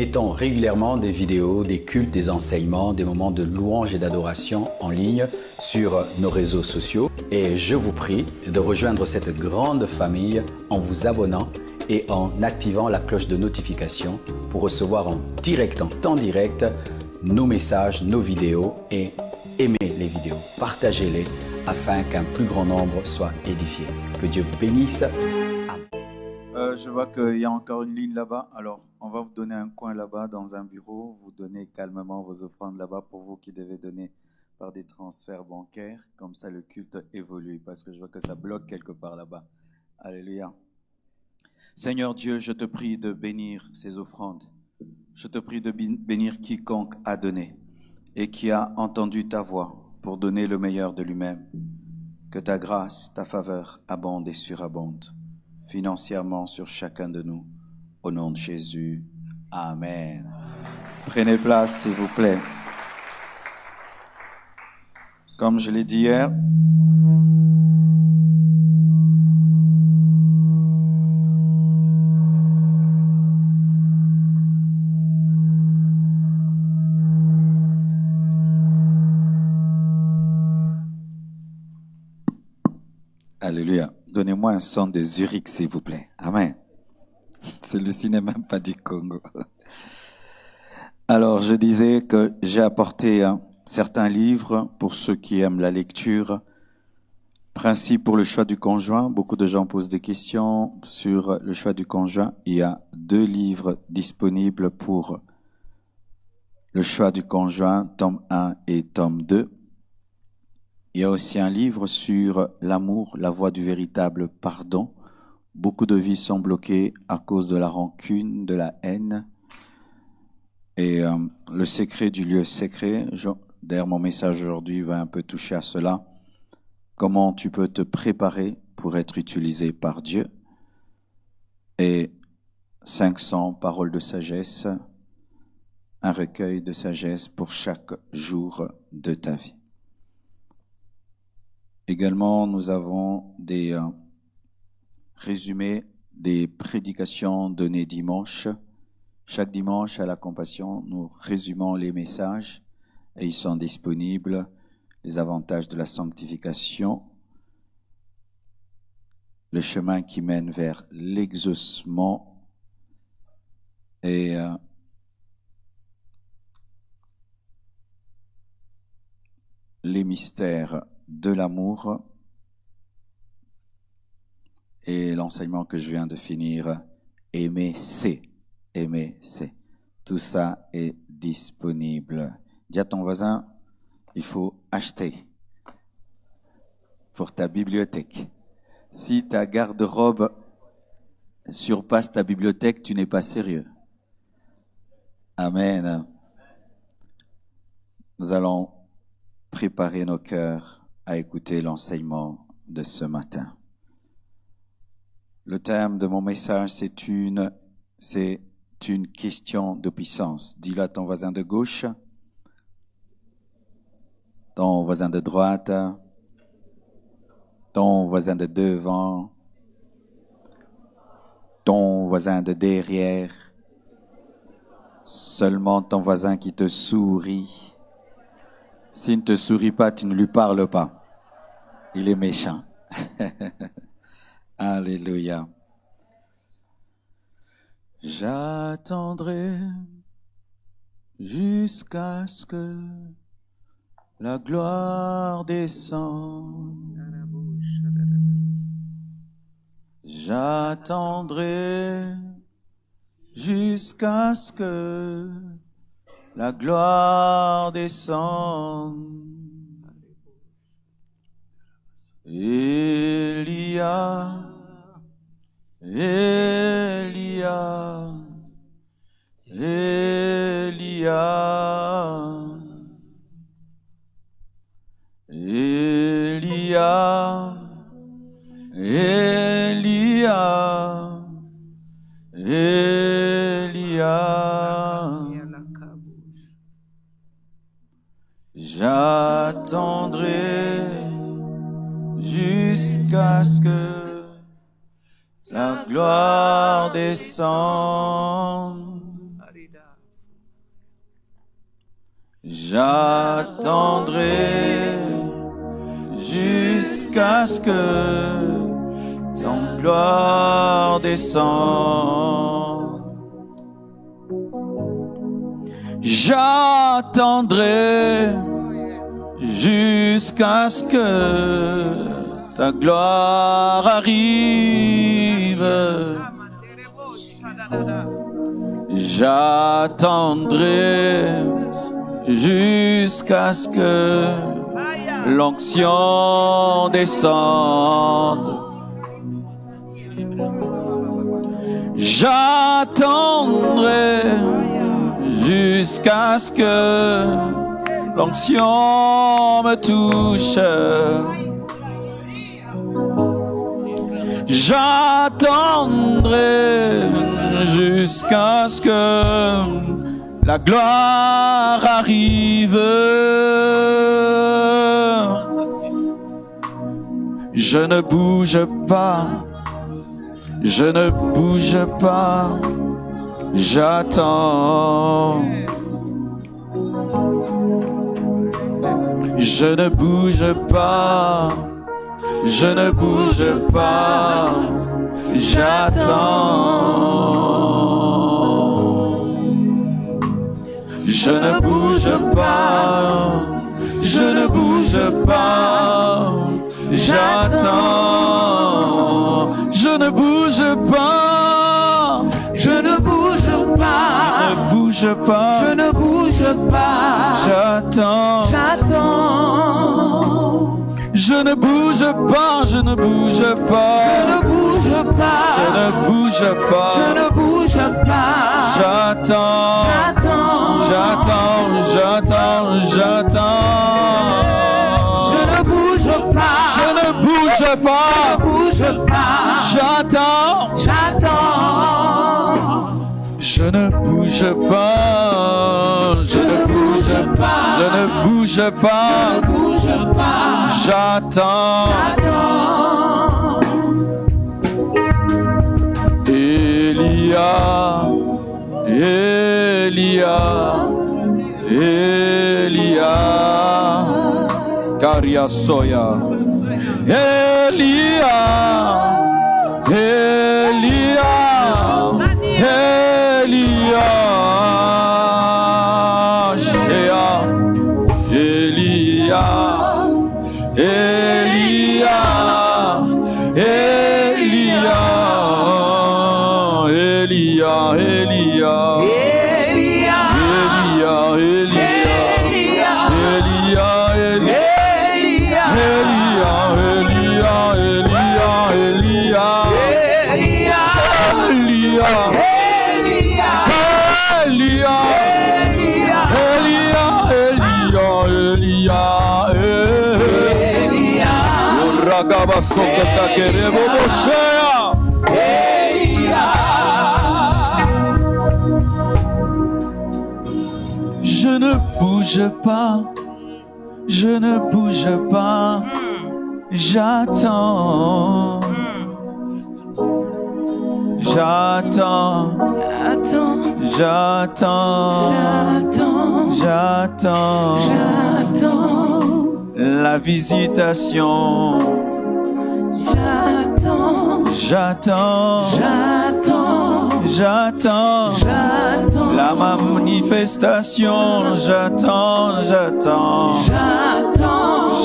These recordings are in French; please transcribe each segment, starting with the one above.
mettons régulièrement des vidéos, des cultes, des enseignements, des moments de louange et d'adoration en ligne sur nos réseaux sociaux. Et je vous prie de rejoindre cette grande famille en vous abonnant et en activant la cloche de notification pour recevoir en direct, en temps direct, nos messages, nos vidéos et aimez les vidéos, partagez-les afin qu'un plus grand nombre soit édifié. Que Dieu vous bénisse. Je vois qu'il y a encore une ligne là-bas. Alors, on va vous donner un coin là-bas dans un bureau. Vous donnez calmement vos offrandes là-bas pour vous qui devez donner par des transferts bancaires. Comme ça, le culte évolue parce que je vois que ça bloque quelque part là-bas. Alléluia. Seigneur Dieu, je te prie de bénir ces offrandes. Je te prie de bénir quiconque a donné et qui a entendu ta voix pour donner le meilleur de lui-même. Que ta grâce, ta faveur abonde et surabonde financièrement sur chacun de nous. Au nom de Jésus. Amen. Prenez place, s'il vous plaît. Comme je l'ai dit hier, alléluia. Donnez-moi un son de Zurich, s'il vous plaît. Amen. Celui-ci n'est même pas du Congo. Alors, je disais que j'ai apporté certains livres pour ceux qui aiment la lecture. Principe pour le choix du conjoint. Beaucoup de gens posent des questions sur le choix du conjoint. Il y a 2 livres disponibles pour le choix du conjoint, tome 1 et tome 2. Il y a aussi un livre sur l'amour, la voie du véritable pardon. Beaucoup de vies sont bloquées à cause de la rancune, de la haine. Et le secret du lieu secret, d'ailleurs mon message aujourd'hui va un peu toucher à cela. Comment tu peux te préparer pour être utilisé par Dieu. Et 500 paroles de sagesse, un recueil de sagesse pour chaque jour de ta vie. Également, nous avons des résumés des prédications données dimanche. Chaque dimanche à la Compassion, nous résumons les messages et ils sont disponibles. Les avantages de la sanctification, le chemin qui mène vers l'exaucement et les mystères de l'amour et l'enseignement que je viens de finir, aimer c'est. Aimer c'est. Tout ça est disponible. Dis à ton voisin, il faut acheter pour ta bibliothèque. Si ta garde-robe surpasse ta bibliothèque, tu n'es pas sérieux. Amen. Nous allons préparer nos cœurs à écouter l'enseignement de ce matin. Le thème de mon message, c'est une question de puissance. Dis-le à ton voisin de gauche, ton voisin de droite, ton voisin de devant, ton voisin de derrière, seulement ton voisin qui te sourit. S'il ne te sourit pas, tu ne lui parles pas. Il est méchant. Alléluia. J'attendrai jusqu'à ce que la gloire descende. J'attendrai jusqu'à ce que la gloire descende. Elia, Elia, Elia, Elia, Elia, Elia. J'attendrai jusqu'à ce que la gloire descende. J'attendrai jusqu'à ce que ton gloire descende. J'attendrai jusqu'à ce que ta gloire arrive. J'attendrai jusqu'à ce que l'onction descende. J'attendrai jusqu'à ce que l'onction me touche. J'attendrai jusqu'à ce que la gloire arrive. Je ne bouge pas, je ne bouge pas, j'attends. Je ne bouge pas, je ne bouge pas, j'attends. Je ne bouge pas, je ne bouge pas, j'attends. Je ne bouge pas, je ne bouge pas, ne bouge pas, je ne bouge pas, j'attends. J'attends. Je ne bouge pas, je ne bouge pas, je ne bouge pas, je ne bouge pas, je ne bouge pas, j'attends, j'attends, j'attends, j'attends, j'attends. Je ne bouge pas, je ne bouge pas, je ne bouge pas, j'attends, j'attends. Je ne bouge pas, je ne bouge pas, je ne bouge pas, je ne bouge pas, j'attends. Elia, Elia, Elia, Karia Soya, Elia, Elia, Elia, Shea, Elia, Elia, Elia, Elia, Elia, Elia, Elia, Elia, Elia, Je ne bouge pas, je ne bouge pas, j'attends. J'attends, j'attends, j'attends, j'attends la visitation. J'attends, j'attends, j'attends, j'attends la manifestation. J'attends, j'attends,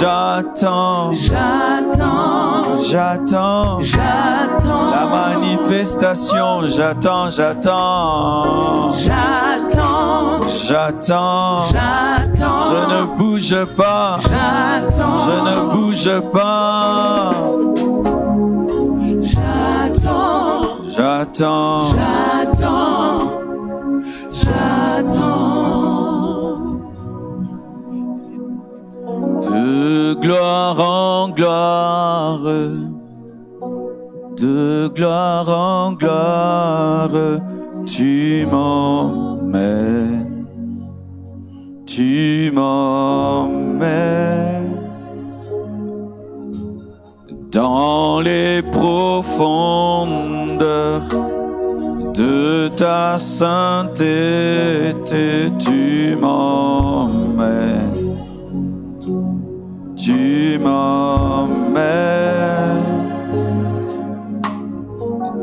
j'attends, j'attends, j'attends, j'attends la manifestation. J'attends, j'attends, j'attends, j'attends, j'attends. Je ne bouge pas, j'attends, je ne bouge pas. J'attends, j'attends, j'attends. De gloire en gloire, de gloire en gloire, tu m'emmènes, tu m'emmènes. Dans les profondeurs De ta sainteté, tu m'emmènes. Tu m'emmènes.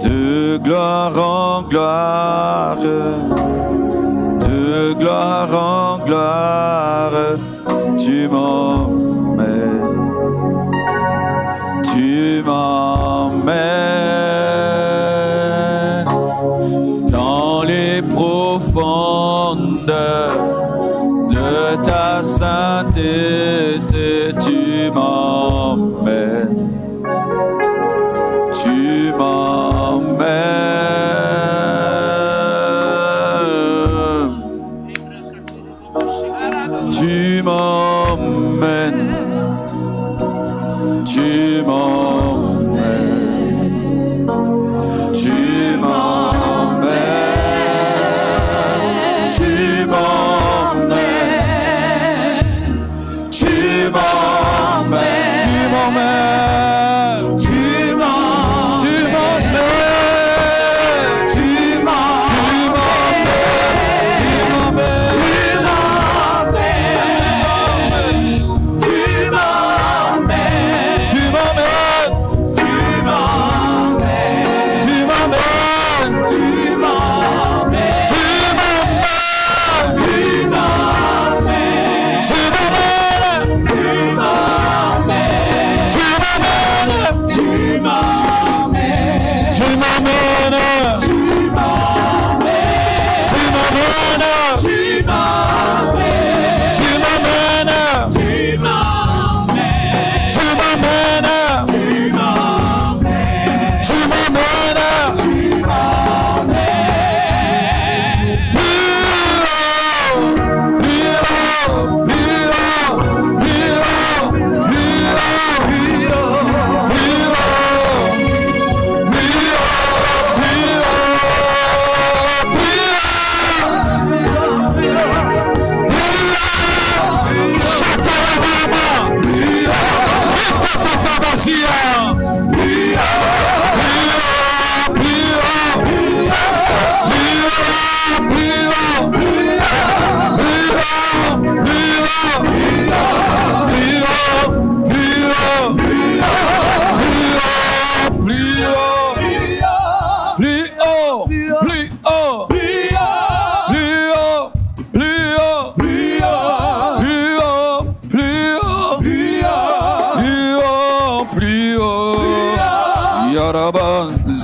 De gloire en gloire. De gloire en gloire. Tu m'emmènes. Tu m'emmènes dans les profondeurs de ta sainteté. Tu m'emmènes. Tu m'emmènes. Tu m'emmènes. Tu m'emmènes, tu m'emmènes, tu m'emmènes, tu m'emmènes, tu m'emmènes, tu m'emmènes, tu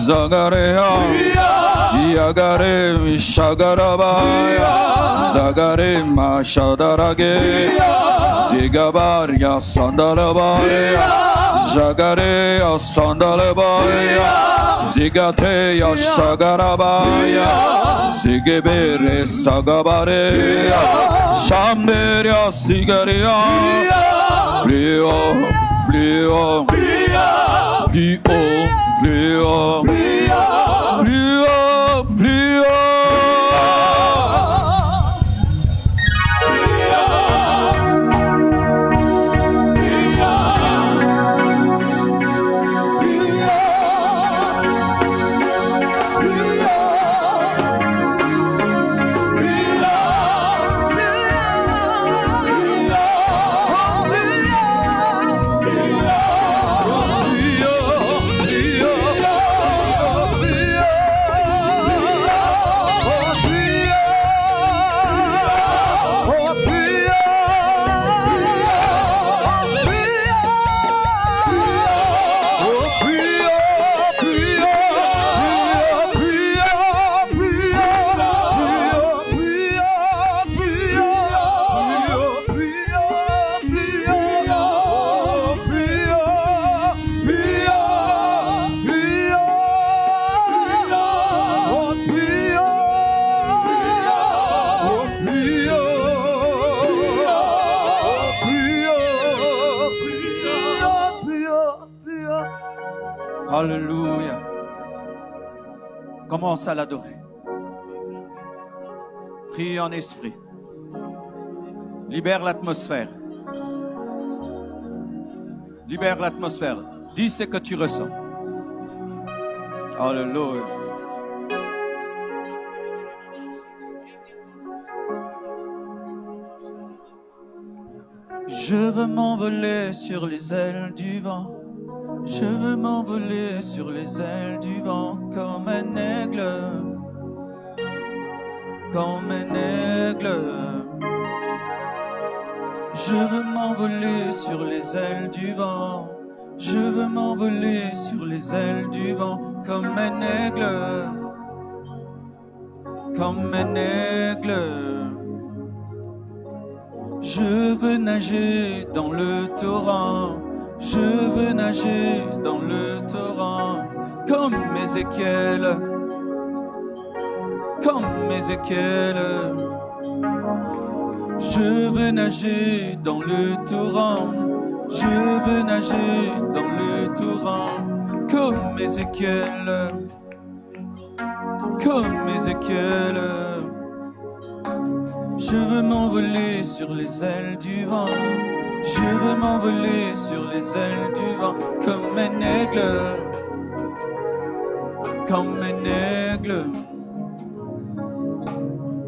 Zagarea, Yagare, Shagarabaya, Zagare, Mashadarage, Zigabaria, Sandalabaya, Jagare, Sandalabaya, Zigateya, Shagarabaya, Zigebere, Sagabarea, Shamberia, Sigaria, Plio, Plio, Plio, Plio, Plio, Plio, Plio. Alléluia. Commence à l'adorer. Prie en esprit. Libère l'atmosphère. Libère l'atmosphère. Dis ce que tu ressens. Alléluia. Je veux m'envoler sur les ailes du vent. Je veux m'envoler sur les ailes du vent comme un aigle. Comme un aigle. Je veux m'envoler sur les ailes du vent. Je veux m'envoler sur les ailes du vent comme un aigle. Comme un aigle. Je veux nager dans le torrent. Je veux nager dans le torrent comme Ézéchiel. Comme Ézéchiel. Je veux nager dans le torrent. Je veux nager dans le torrent comme Ézéchiel. Comme Ézéchiel. Je veux m'envoler sur les ailes du vent. Je veux m'envoler sur les ailes du vent comme un aigle. Comme un aigle.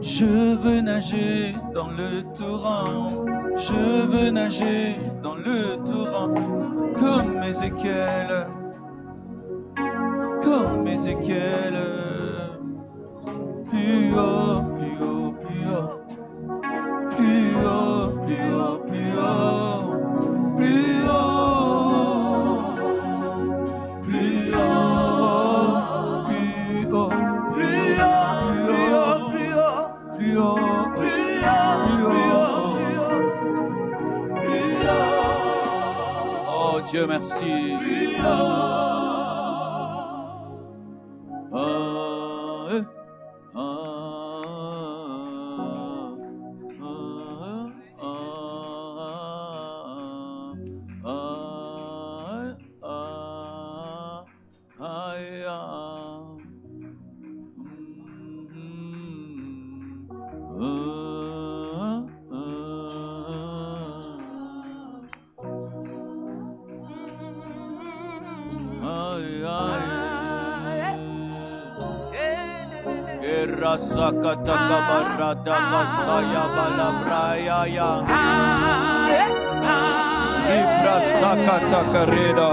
Je veux nager dans le torrent. Je veux nager dans le torrent comme Ézéchiel. Comme Ézéchiel. Plus haut, plus haut, plus haut. Plus haut, plus haut, plus haut. Plus haut. Plus haut. Plus haut. Plus haut. Plus haut. Plus haut. Oh Dieu, merci. Sakata kabarada kasaya balabraya ya. Libra sakata kareda.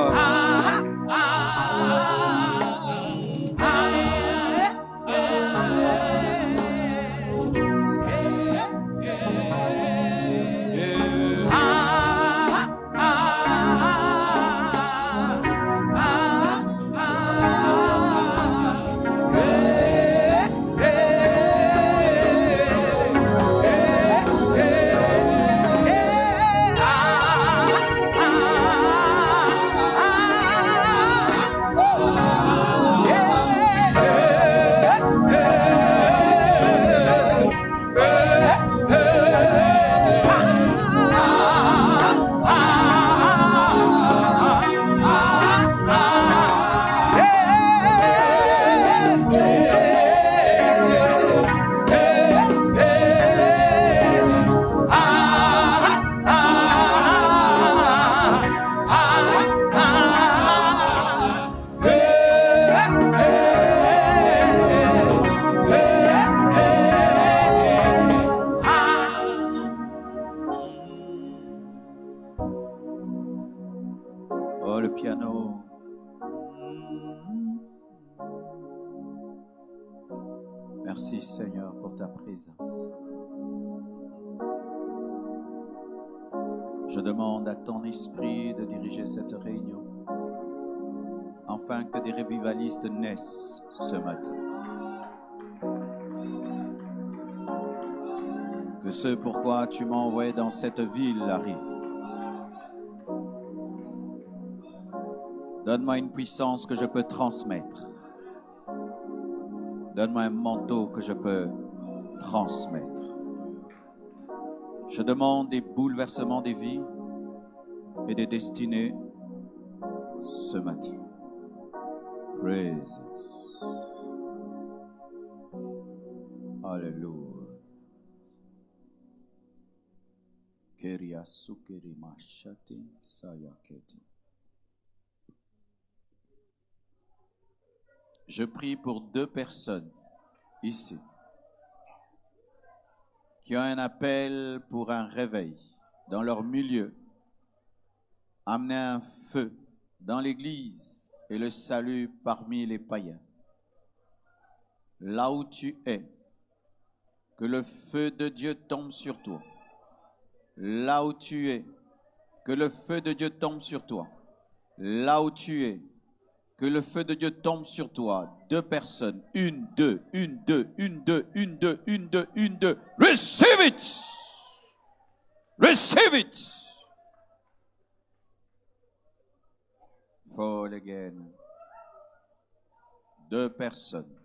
Merci Seigneur pour ta présence. Je demande à ton esprit de diriger cette réunion, afin que des revivalistes naissent ce matin. Que ce pourquoi tu m'as envoyé dans cette ville arrive. Donne-moi une puissance que je peux transmettre. Donne-moi un manteau que je peux transmettre. Je demande des bouleversements des vies et des destinées ce matin. Praise. Alléluia. Keria sukeri mashati sayaketi. Je prie pour 2 personnes ici qui ont un appel pour un réveil. dans leur milieu. Amener un feu dans l'Église et le salut parmi les païens. Là où tu es, que le feu de Dieu tombe sur toi. Là où tu es, que le feu de Dieu tombe sur toi. Là où tu es, que le feu de Dieu tombe sur toi. 2 personnes, 1, 2, 1, 2, 1, 2, 1, 2, 1, 2, 1, 2. Receive it! Receive it! Fall again. 2 personnes.